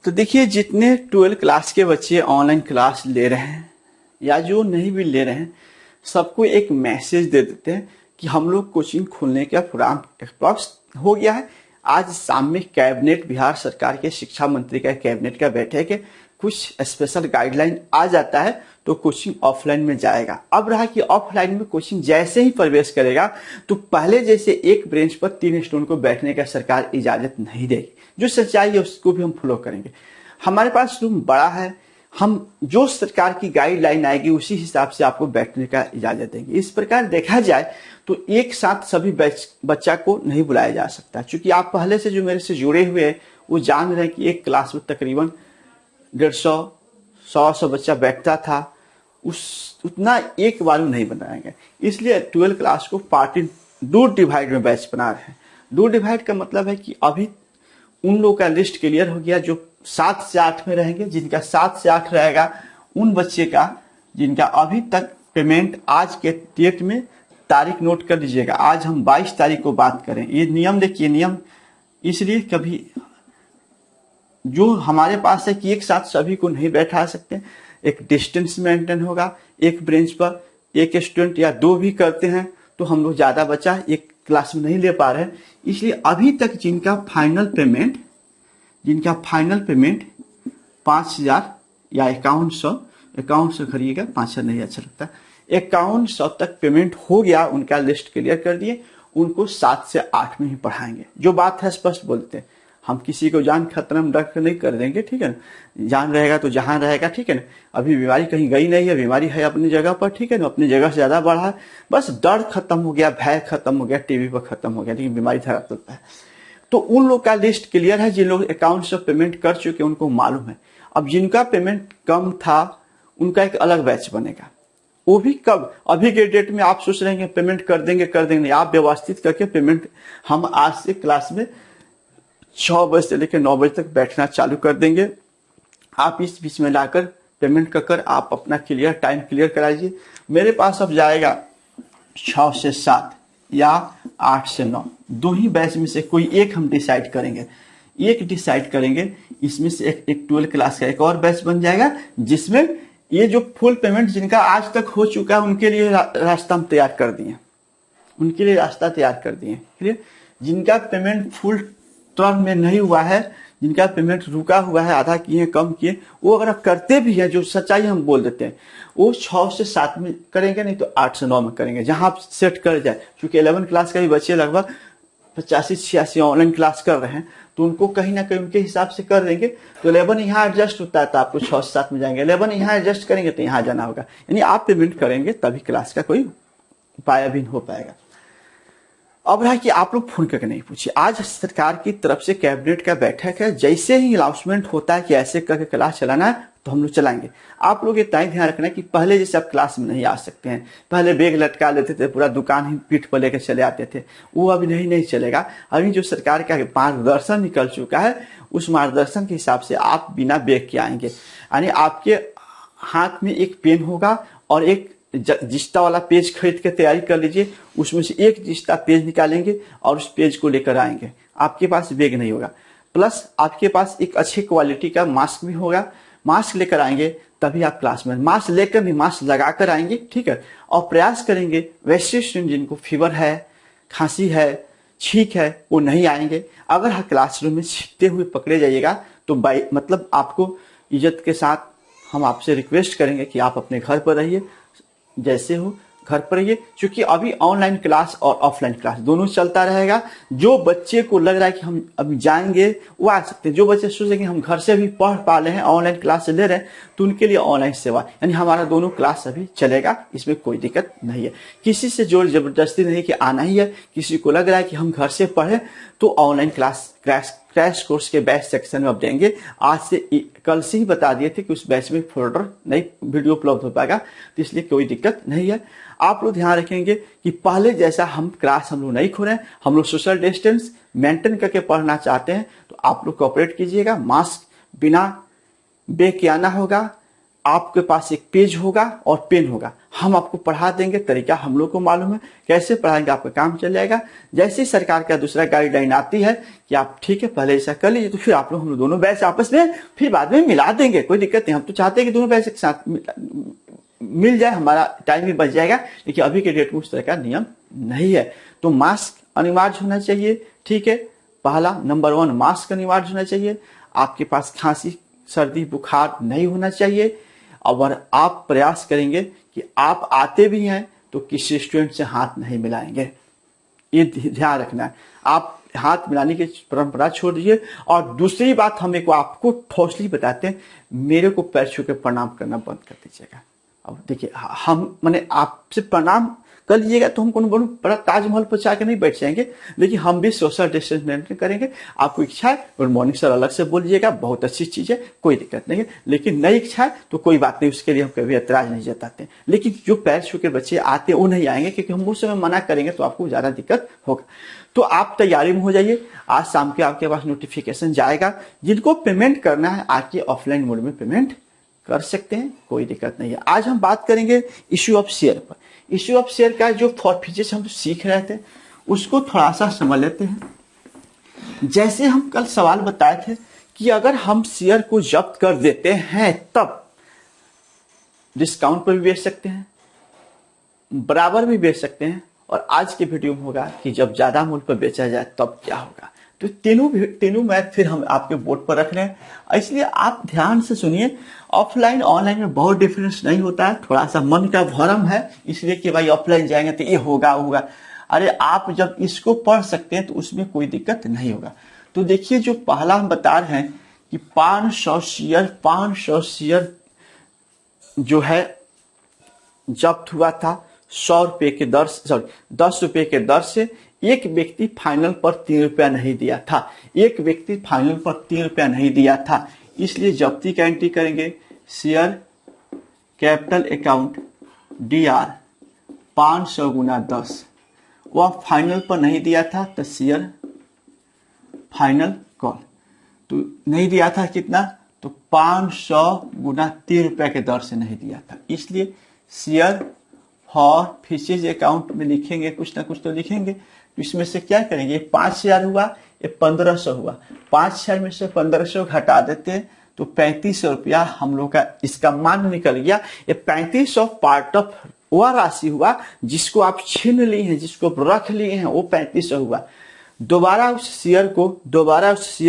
तो देखिए, जितने 12 क्लास के बच्चे ऑनलाइन क्लास ले रहे हैं या जो नहीं भी ले रहे हैं, सबको एक मैसेज दे देते हैं कि हम लोग कोचिंग खोलने का प्रोग्राम अप्रॉक्स हो गया है। आज शाम में कैबिनेट, बिहार सरकार के शिक्षा मंत्री का कैबिनेट का बैठक है, कुछ स्पेशल गाइडलाइन आ जाता है तो कोचिंग ऑफलाइन में जाएगा। अब रहा कि ऑफलाइन में कोचिंग जैसे ही प्रवेश करेगा तो पहले जैसे एक बेंच पर 3 स्टूडेंट को बैठने का सरकार इजाजत नहीं देगी। जो सच्चाई है उसको भी हम फॉलो करेंगे। हमारे पास रूम बड़ा है, हम जो सरकार की गाइडलाइन आएगी उसी हिसाब से आपको बैठने का इजाजत देंगे। इस प्रकार देखा जाए तो एक साथ सभी बच्चा को नहीं बुलाया जा सकता, क्योंकि आप पहले से जो मेरे से जुड़े हुए हैं वो जान रहे हैं कि एक क्लास में तकरीबन 150-100 बच्चा बैठता था। उतना एक बार में नहीं बनाएंगे, इसलिए 12 क्लास को पार्टी 2 डिवाइड में बैच बना रहे हैं। 2 डिवाइड का मतलब है कि अभी उन लोगों का लिस्ट क्लियर हो गया जो 7 से 8 में रहेंगे। जिनका 7 से 8 रहेगा उन बच्चे का जिनका अभी तक पेमेंट आज के डेट में, तारीख नोट कर लीजिएगा, आज हम 22 तारीख को बात करें। ये नियम देखिए, नियम इसलिए कभी जो हमारे पास है कि एक साथ सभी को नहीं बैठा सकते, एक डिस्टेंस मेंटेन होगा। एक ब्रेंच पर एक स्टूडेंट या 2 भी करते हैं तो हम लोग ज्यादा बच्चा एक क्लास में नहीं ले पा रहे हैं। इसलिए अभी तक जिनका फाइनल पेमेंट 5,000 या 5100 करिएगा, 500 नहीं अच्छा लगता, 5100 तक पेमेंट हो गया, उनका लिस्ट क्लियर कर दिए, उनको 7 से 8 में ही पढ़ाएंगे। जो बात है स्पष्ट बोलते हैं, हम किसी को जान खतरा में डर नहीं कर देंगे, ठीक है ना। जान रहेगा तो जहां रहेगा, ठीक है ना। अभी बीमारी कहीं गई नहीं है, बीमारी है अपनी जगह पर, ठीक है ना, अपनी जगह से ज्यादा बढ़ा है। बस डर खत्म हो गया, भय खत्म हो गया, टीवी पर खत्म हो गया, लेकिन बीमारी धरा चलता है। तो उन लोग का लिस्ट क्लियर है, जिन लोग अकाउंट से पेमेंट कर चुके उनको मालूम है। अब जिनका पेमेंट कम था उनका एक अलग बैच बनेगा। वो भी कब, अभी के डेट में आप सोच रहे हैं पेमेंट कर देंगे, आप व्यवस्थित करके पेमेंट हम आज से क्लास में 6 बजे से लेकर 9 बजे तक बैठना चालू कर देंगे। आप इस बीच में लाकर पेमेंट कर आप अपना टाइम क्लियर कराइए। मेरे पास अब जाएगा 6 से 7 या 8 से 9, 2 ही बैच में से कोई एक हम डिसाइड करेंगे। इसमें से एक 12 क्लास का एक और बैच बन जाएगा, जिसमें ये जो फुल पेमेंट जिनका आज तक हो चुका है उनके लिए रास्ता हम तैयार कर दिए, क्लियर। जिनका पेमेंट फुल टर्म में नहीं हुआ है, जिनका पेमेंट रुका हुआ है, आधा किए कम किए, वो अगर करते भी हैं, जो सच्चाई हम बोल देते हैं, वो 6 से 7 में करेंगे, नहीं तो 8 से 9 में करेंगे, जहां आप सेट कर जाए। क्योंकि 11 क्लास का भी बच्चे लगभग 85-86 ऑनलाइन क्लास कर रहे हैं, तो उनको कहीं ना कहीं उनके हिसाब से कर देंगे। तो 11 यहाँ एडजस्ट होता है तो आपको 6 से 7 में जाएंगे, 11 यहाँ एडजस्ट करेंगे तो यहाँ जाना होगा। यानी आप पेमेंट करेंगे तभी क्लास का कोई उपाय भी हो पाएगा। अब रहा कि आप लोग फोन करके नहीं पूछिए। आज सरकार की तरफ से कैबिनेट का बैठक है, जैसे ही अनाउंसमेंट होता है कि ऐसे करके क्लास चलाना है तो हम लोग चलाएंगे। आप लोग इतना ही ध्यान रखना है कि पहले जैसे आप क्लास में नहीं आ सकते हैं, पहले बैग लटका लेते थे, पूरा दुकान ही पीठ पर लेकर चले आते थे, वो अभी नहीं चलेगा। अभी जो सरकार का मार्गदर्शन निकल चुका है, उस मार्गदर्शन के हिसाब से आप बिना बैग के आएंगे। यानी आपके हाथ में एक पेन होगा और एक जिस्ता वाला पेज खरीद के तैयारी कर लीजिए, उसमें से एक जिस्ता पेज निकालेंगे और उस पेज को लेकर आएंगे। आपके पास बैग नहीं होगा, प्लस आपके पास एक अच्छी क्वालिटी का मास्क भी होगा, मास्क लेकर आएंगे तभी आप क्लास में, मास्क लेकर नहीं मास्क लगाकर आएंगे, ठीक है। और प्रयास करेंगे वैसे स्टूडेंट जिनको फीवर है, खांसी है, छींक है, वो नहीं आएंगे। अगर क्लासरूम में छींकते हुए पकड़े जाइएगा तो मतलब आपको इज्जत के साथ हम आपसे रिक्वेस्ट करेंगे कि आप अपने घर पर रहिए, जैसे हो घर पर रहिए, क्योंकि अभी ऑनलाइन क्लास और ऑफलाइन क्लास दोनों चलता रहेगा। जो बच्चे को लग रहा है कि हम अभी जाएंगे वो आ सकते हैं, जो बच्चे सोचेंगे हम घर से भी पढ़ पा रहे हैं, ऑनलाइन क्लास ले रहे हैं, तो उनके लिए ऑनलाइन सेवा, यानी हमारा दोनों क्लास अभी चलेगा, इसमें कोई दिक्कत नहीं है। किसी से जोर जबरदस्ती नहीं कि आना ही है। किसी को लग रहा है कि हम घर से पढ़े तो ऑनलाइन क्लास क्रैश कोर्स के बैच सेक्शन में अब देंगे। आज से कल से ही बता दिए थे कि उस बैच में फोल्डर नहीं वीडियो उपलब्ध हो पाएगा, तो इसलिए कोई दिक्कत नहीं है। आप लोग ध्यान रखेंगे कि पहले जैसा हम क्लास हम लोग नहीं खोलें, हम लोग सोशल डिस्टेंस मेंटेन करके पढ़ना चाहते हैं, तो आप लोग कोऑपरेट कीजिएगा। मास्क बिना बैग के आना होगा, आपके पास एक पेज होगा और पेन होगा, हम आपको पढ़ा देंगे, तरीका हम लोग को मालूम है, कैसे पढ़ाएंगे आपका काम चल जाएगा। जैसे ही सरकार का दूसरा गाइडलाइन आती है कि आप ठीक है पहले ऐसा कर लीजिए, तो फिर आप लोग हम लोग दोनों बैच आपस में फिर बाद में मिला देंगे, कोई दिक्कत नहीं। हम तो चाहते हैं कि दोनों बैच एक साथ मिल जाए, हमारा टाइम भी बच जाएगा, लेकिन अभी के डेट में उस तरह का नियम नहीं है। तो मास्क अनिवार्य होना चाहिए, ठीक है, पहला नंबर 1 मास्क अनिवार्य होना चाहिए। आपके पास खांसी सर्दी बुखार नहीं होना चाहिए। और आप प्रयास करेंगे कि आप आते भी हैं तो किसी स्टूडेंट से हाथ नहीं मिलाएंगे, ये ध्यान रखना है। आप हाथ मिलाने की परंपरा छोड़ दीजिए। और दूसरी बात हम एक आपको ठोसली बताते हैं, मेरे को पैर छू के प्रणाम करना बंद कर दीजिएगा। अब देखिए हम माने आपसे प्रणाम कर लीजिएगा तो हम कोनो बड़ा ताजमहल पर जाकर नहीं बैठ जाएंगे, लेकिन हम भी सोशल डिस्टेंस मेंटेन करेंगे। आपको इच्छा है गुड मॉर्निंग सर अलग से बोल लीजिएगा, बहुत अच्छी चीज है, कोई दिक्कत नहीं है। लेकिन नहीं इच्छा है तो कोई बात नहीं, उसके लिए हम कभी ऐतराज नहीं जताते। लेकिन जो पैर छू के बच्चे आते हैं वो नहीं आएंगे, क्योंकि हम उस समय मना करेंगे तो आपको ज्यादा दिक्कत होगा। तो आप तैयारी में हो जाइए, आज शाम के आपके पास नोटिफिकेशन जाएगा। जिनको पेमेंट करना है आके ऑफलाइन मोड में पेमेंट कर सकते हैं, कोई दिक्कत नहीं है। आज हम बात करेंगे इश्यू ऑफ शेयर पर। इश्यू ऑफ शेयर का जो फॉरफीचर्स हम सीख रहे थे उसको थोड़ा सा समझ लेते हैं। जैसे हम कल सवाल बताए थे कि अगर हम शेयर को जब्त कर देते हैं तब डिस्काउंट पर भी बेच सकते हैं, बराबर भी बेच सकते हैं, और आज के वीडियो में होगा कि जब ज्यादा मूल्य पर बेचा जाए तब क्या होगा। तो तीनों मैथ फिर हम आपके बोर्ड पर रख रहे हैं, इसलिए आप ध्यान से सुनिए। ऑफलाइन ऑनलाइन में बहुत डिफरेंस नहीं होता है, थोड़ा सा मन का भ्रम है इसलिए कि भाई ऑफलाइन जाएंगे तो ये होगा होगा। अरे आप जब इसको पढ़ सकते हैं तो उसमें कोई दिक्कत नहीं होगा। तो देखिए जो पहला हम बता रहे हैं कि 500 शेयर जो है जब्त हुआ था 100 रुपए के दर से, 10 रुपए के दर से। एक व्यक्ति फाइनल पर 3 रुपया नहीं दिया था, एक व्यक्ति फाइनल पर 3 रुपया नहीं दिया था, इसलिए जब्ती का एंट्री करेंगे शेयर कैपिटल अकाउंट DR 500 गुना 10। वह फाइनल पर नहीं दिया था तो शेयर फाइनल कॉल, तो नहीं दिया था कितना, तो 500 गुना 3 रुपया के दर से नहीं दिया था, इसलिए शेयर फॉर फिशेज अकाउंट में लिखेंगे, कुछ ना कुछ तो लिखेंगे। तो इसमें से क्या करेंगे, 5000 हुआ, ये 1500 हुआ, 5000 में से 1500 घटा देते हैं तो 3500 रुपया हम लोग का इसका मान निकल गया। ये 3500 पार्ट ऑफ वह राशि हुआ जिसको आप छीन लिए हैं, जिसको रख लिए हैं, वो 3500 हुआ। दोबारा उस शेयर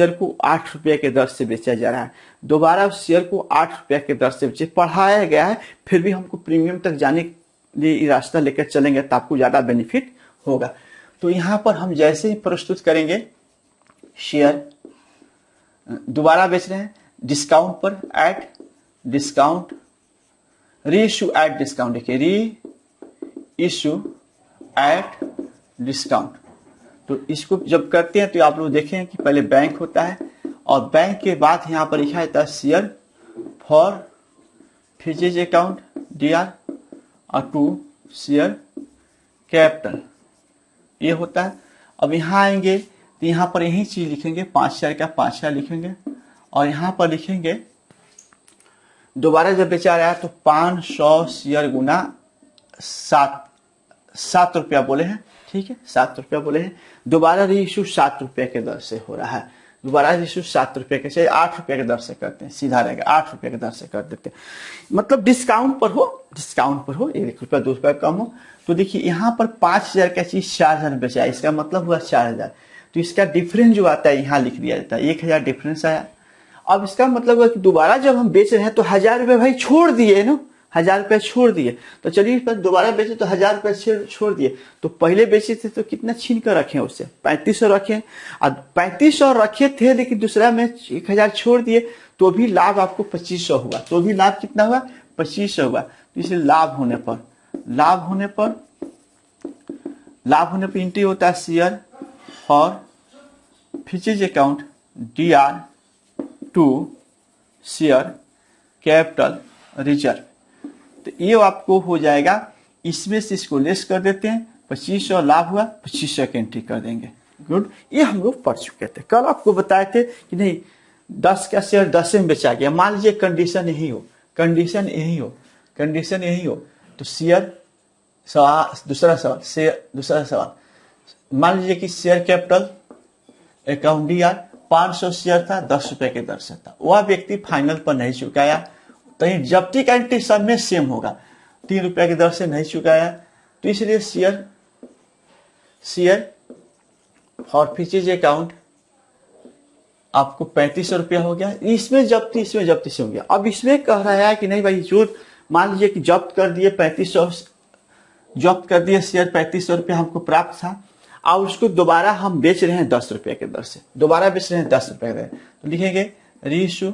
को 8 रुपये के दर से बेचा जा रहा है, दोबारा उस शेयर को 8 रुपये के दर से बेचे पढ़ाया गया है। फिर भी हमको प्रीमियम तक जाने के लिए रास्ता लेकर चलेंगे तो आपको ज्यादा बेनिफिट होगा। तो यहां पर हम जैसे ही प्रस्तुत करेंगे शेयर दोबारा बेच रहे हैं डिस्काउंट पर, एट डिस्काउंट, री इशू एट डिस्काउंट, देखिए री इशू एट डिस्काउंट। तो इसको जब करते हैं तो आप लोग देखें कि पहले बैंक होता है और बैंक के बाद यहां पर लिखा जाता है share forfeiture account DR और टू शेयर कैपिटल, ये होता है। अब यहां आएंगे तो यहां पर यही चीज लिखेंगे, 5000 का 5000 लिखेंगे और यहां पर लिखेंगे दोबारा जब बेचा रहा है तो 500 शेयर गुना 7 रुपया बोले हैं, ठीक है 7 रुपया बोले हैं। दोबारा रीइश्यू 7 रुपये के दर से हो रहा है, दोबारा रीइश्यू 7 रुपये के से 8 रुपये के दर से करते हैं, सीधा रहेगा 8 रुपये के दर से कर देते हैं। मतलब डिस्काउंट पर हो 1 रुपया 2 रुपया कम हो। तो देखिए यहाँ पर 5000 का चीज 4000 बेचा है, इसका मतलब हुआ 4000। तो इसका डिफरेंस जो आता है यहाँ लिख दिया जाता है, 1000 डिफरेंस आया। अब इसका मतलब हुआ कि दोबारा जब हम बेच रहे हैं तो 1000 रुपये भाई छोड़ दिए ना, 1000 रुपये छोड़ दिए। तो चलिए दोबारा बेचे तो 1000 रुपये छोड़ दिए। तो पहले बेचे थे तो कितना छीन कर रखे उससे 3500 रखे, और 3500 रखे थे लेकिन दूसरा में 1000 छोड़ दिए तो भी लाभ आपको 2500 हुआ। तो भी लाभ कितना हुआ 2500 हुआ। तो इसलिए लाभ होने पर एंट्री होता है share forfeiture account DR to share capital reserve. तो ये आपको हो जाएगा, इसमें से इसको लेस कर देते हैं, 2500 लाभ हुआ, 2500 की एंट्री कर देंगे। गुड, ये हम लोग पढ़ चुके थे। कल आपको बताए थे कि नहीं 10 का शेयर 10 में बेचा गया, मान लीजिए कंडीशन यही हो कंडीशन यही हो तो शेयर दूसरा सवाल मान लीजिए कि share capital account D R 500 share था, 10 रुपए के दर से था, वह व्यक्ति फाइनल पर नहीं चुकाया, तो ये जब्ती का एंट्री सब में सेम होगा, 3 रुपए की दर से नहीं चुकाया, तो इसलिए शेयर फॉर परचेज अकाउंट आपको 3500 रुपया हो गया, इसमें जब्ती से हो गया। अब इसमें कह रहा है कि नहीं भाई, जो मान लीजिए कि जब्त कर दिए 3500, जब्त कर दिए शेयर 3500 रुपया हमको प्राप्त था, और उसको दोबारा हम बेच रहे हैं 10 रुपए के दर से, दोबारा बेच रहे हैं 10 रुपए के दर, तो लिखेंगे रीइश्यू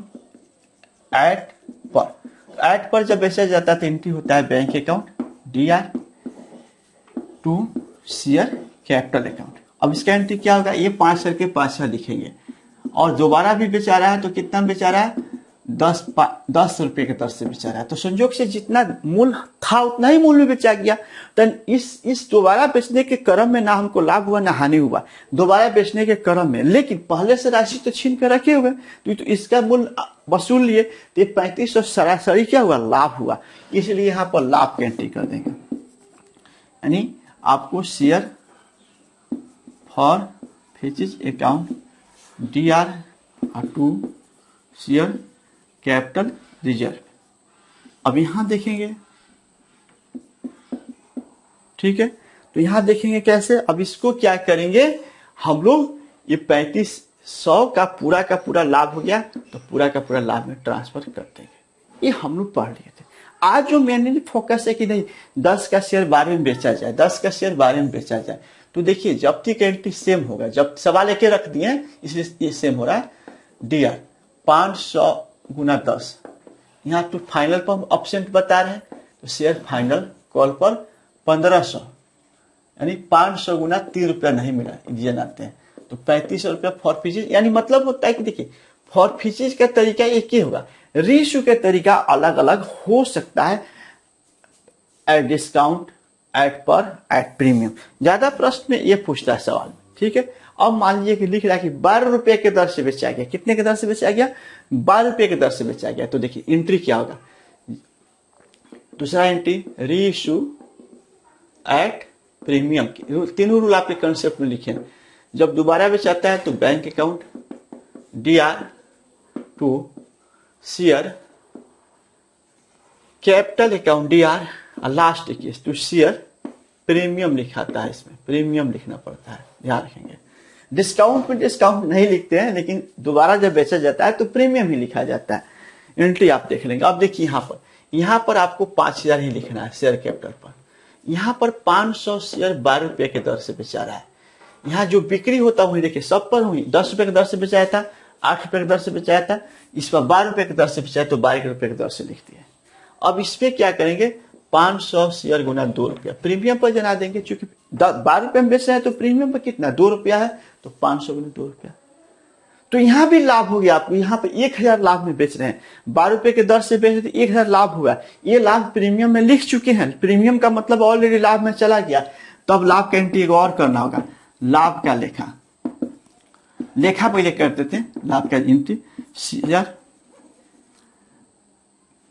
एट पर जब बेचा जाता है तो एंट्री होता है bank account DR to share capital account. अब इसका एंट्री क्या होगा, ये 500 के 500 लिखेंगे, और दोबारा भी बेचा रहा है तो कितना बेचा रहा है, 10 रुपए के दर से बेचा रहा है, तो संयोग से जितना मूल्य था उतना ही मूल्य में बेचा गया। तो इस दोबारा बेचने के क्रम में ना हमको लाभ हुआ ना हानि हुआ, दोबारा बेचने के क्रम में, लेकिन पहले से राशि तो छीन कर रखे हुए, तो इसका मूल्य वसूल लिए, तो 3500 सरासरी क्या हुआ, लाभ हुआ, इसलिए यहाँ पर लाभ की एंट्री कर देंगे। यानी आपको share for purchase account DR to share capital reserve. अब यहां देखेंगे, ठीक है, तो यहां देखेंगे कैसे। अब इसको क्या करेंगे हम लोग, ये 3500 का पूरा लाभ हो गया, तो पूरा का पूरा लाभ में ट्रांसफर कर देंगे। ये हम लोग पढ़ लिए थे। आज जो मेनली फोकस है कि नहीं 10 का शेयर 12 में बेचा जाए, 10 का शेयर 12 में बेचा जाए, तो देखिए जब्ती का एंट्री सेम होगा, जब सवाल एक रख दिए इसलिए ये सेम हो रहा है। डीआर 500 गुना 10, यहाँ तो फाइनल पर ऑप्शन बता रहे हैं, तो शेयर फाइनल कॉल पर 1500, यानी 500 गुना 3 रुपया नहीं मिला, ये जानते हैं, तो 3500 रुपया फॉर फीचेज। यानी मतलब होता है कि देखिए फॉर फीचेज का तरीका एक ही होगा, रीइश्यू का तरीका अलग अलग हो सकता है, एट डिस्काउंट, एट पर, एट प्रीमियम। ज्यादा प्रश्न में ये पूछता है सवाल, ठीक है। अब मान लीजिए कि लिख रहा है कि 12 रुपए के दर से बेचा गया, कितने के दर से बेचा गया, 12 रुपए के दर से बेचा गया, तो देखिए एंट्री क्या होगा, दूसरा एंट्री रीइश्यू एट प्रीमियम की, तीनों रूल आपके कंसेप्ट में लिखे। जब दोबारा बेचाता है तो bank account DR to share capital account DR, last case to share premium लिखाता है, इसमें प्रीमियम लिखना पड़ता है, ध्यान रखेंगे। डिस्काउंट में डिस्काउंट नहीं लिखते हैं, लेकिन दोबारा जब बेचा जाता है तो प्रीमियम ही लिखा जाता है। एंट्री आप देख लेंगे। अब देखिए यहाँ पर आपको 5000 ही लिखना है शेयर कैपिटल पर। यहाँ पर 500 शेयर 12 रुपए के दर से बेचा रहा है। यहाँ जो बिक्री होता है वही देखिए सब पर हुई, 10 रुपए के दर से बेचाया था, 8 रुपए के दर से बेचाया था, इस पर 12 रुपए के दर से बेचाया तो 12 रुपए के दर से लिख दिया। अब इस पे क्या करेंगे, 500 शेयर गुना 2 रुपया प्रीमियम पर जना देंगे, क्योंकि 12 रुपए में बेच रहे हैं तो प्रीमियम पर कितना 2 रुपया है, तो 500 गुना 2 रुपया, तो यहां भी लाभ हो गया आपको। यहाँ पे 1000 लाभ में बेच रहे हैं, 12 रुपए के दर से बेच रहे थे, 1000 लाभ हुआ। ये लाभ प्रीमियम में लिख चुके हैं, प्रीमियम का मतलब ऑलरेडी लाभ में चला गया। तो अब लाभ का एंट्री और करना होगा, लाभ का लेखा पहले कर देते हैं। लाभ का entry share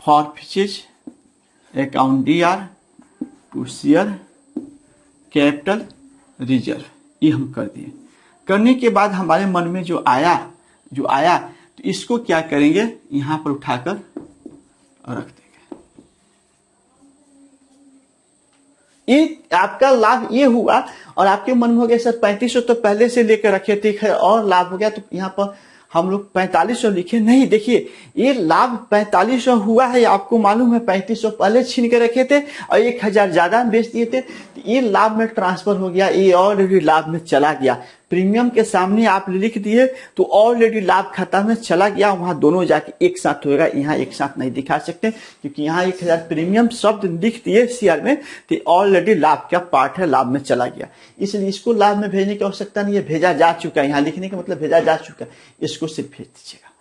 for purchase account DR to share capital reserve, ये हम कर दिए। करने के बाद हमारे मन में जो आया तो इसको क्या करेंगे, यहां पर उठाकर रख देंगे। ये आपका लाभ ये हुआ, और आपके मन में हो गया सर 3500 तो पहले से लेकर रखे थे और लाभ हो गया, तो यहाँ पर हम लोग 4500 लिखे नहीं। देखिए ये लाभ 4500 हुआ है, आपको मालूम है 3500 पहले छीन के रखे थे और 1000 ज्यादा बेच दिए थे, तो ये लाभ में ट्रांसफर हो गया, ये ऑलरेडी लाभ में चला गया। प्रीमियम के सामने आप लिख दिए तो ऑलरेडी लाभ खाता में चला गया, वहां दोनों जाके एक साथ होगा। यहाँ एक साथ नहीं दिखा सकते क्योंकि यहाँ 1000 प्रीमियम शब्द लिख दिए शेयर में, तो ऑलरेडी लाभ का पार्ट है, लाभ में चला गया, इसलिए इसको लाभ में भेजने की आवश्यकता नहीं है, भेजा जा चुका है। यहाँ लिखने का मतलब भेजा जा चुका है, इसको सिर्फ भेज दीजिएगा।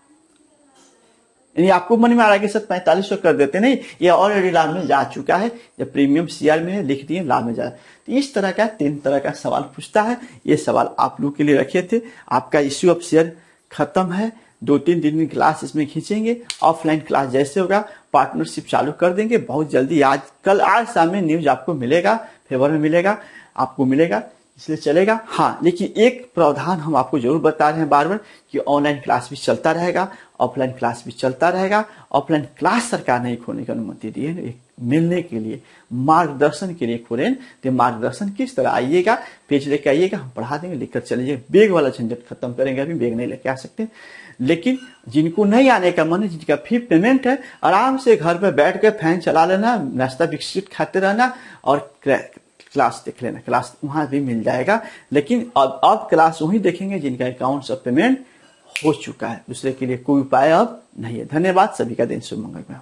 यानी आपको मन में आ रहा है कि सर 4500 कर देते, नहीं, ये ऑलरेडी लाभ में जा चुका है, जब प्रीमियम शेयर में है लिख दिए लाभ में जा। तो इस तरह का 3 तरह का सवाल पूछता है। ये सवाल आप लोग के लिए रखे थे। आपका इश्यू ऑफ शेयर खत्म है, 2-3 दिन की क्लास इसमें खींचेंगे। ऑफलाइन क्लास जैसे होगा पार्टनरशिप चालू कर देंगे बहुत जल्दी। आज शाम में न्यूज आपको मिलेगा, फेवर में मिलेगा, आपको मिलेगा, इसलिए चलेगा। हाँ, लेकिन एक प्रावधान हम आपको जरूर बता रहे हैं बार बार कि ऑनलाइन क्लास भी चलता रहेगा, ऑफलाइन क्लास भी चलता रहेगा। ऑफलाइन क्लास सरकार नहीं खोलने की अनुमति दी है, एक मिलने के लिए, मार्गदर्शन के लिए खोले। तो मार्गदर्शन किस तरह, आइएगा, पेज लेके आइएगा, हम पढ़ा देंगे, लेकर चलिए। बैग वाला झंझट खत्म करेंगे, अभी बैग नहीं लेके आ सकते। लेकिन जिनको नहीं आने का मन है, जिनका फी पेमेंट है, आराम से घर पे बैठ के फैन चला लेना, नाश्ता बिस्किट खाते रहना और क्लास देख लेना। क्लास वहां भी मिल जाएगा, लेकिन अब क्लास वही देखेंगे जिनका अकाउंट सब पेमेंट हो चुका है। दूसरे के लिए कोई उपाय अब नहीं है। धन्यवाद, सभी का दिन शुभ मंगल में।